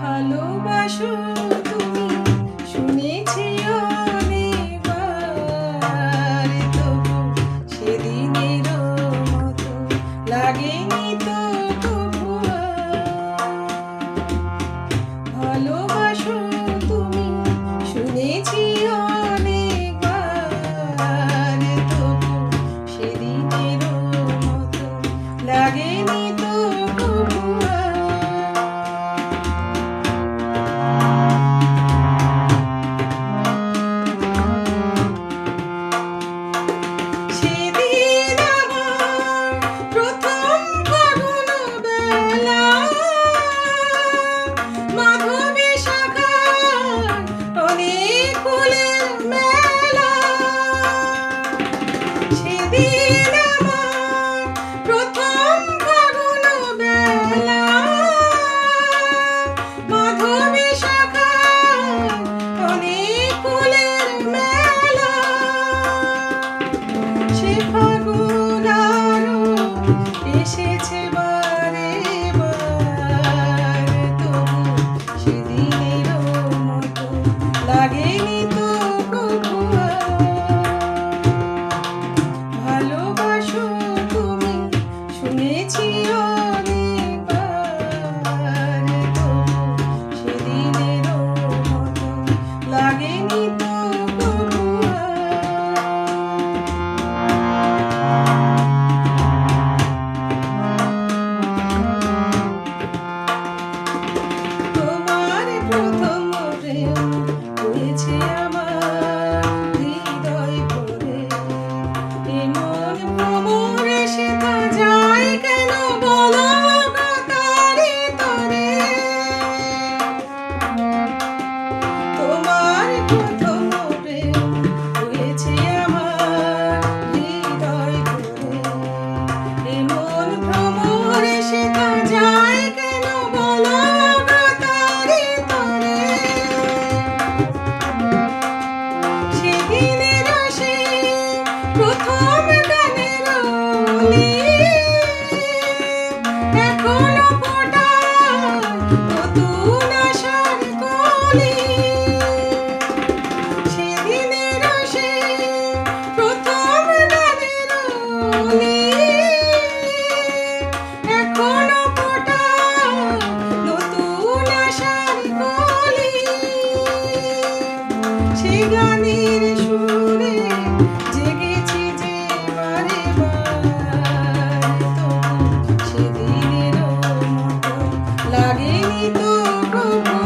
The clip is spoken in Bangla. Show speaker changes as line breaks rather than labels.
ভালোবাসো তুমি শুনেছি অনেকবার, তবু সেদিনের মতো লাগেনি তো তবু ভালোবাসো তুমি শুনেছি অনেকবার, তবু সেদিনের মতো লাগেনি তো তবু এসেছে বারে বার, তবু সেদিনের মতো লাগেনি তো কবু ভালোবাসো তুমি শুনেছি অনেকবার, তবু সেদিনের মতো লাগেনি তো কবু হয়েছে আমার হৃদয় ভরে, এমন ভ্রমরে সেটা যায় কেন বলো গো তারি তরে। তোমার প্রথম প্রেম হয়েছে আমার হৃদয় ভরে, এমন ভ্রমরে সেটা যায় কেন বলো গো তারি তরে। প্রথম গানের এখনো ফোটায় নতুন আশার কলি। সেদিনের প্রথম গানের এখনো ফোটায় নতুন আশার কলি। সে গানের সুরে জেগেছি যে বারে বার, তবু সেদিনের মতো লাগেনি তো কবু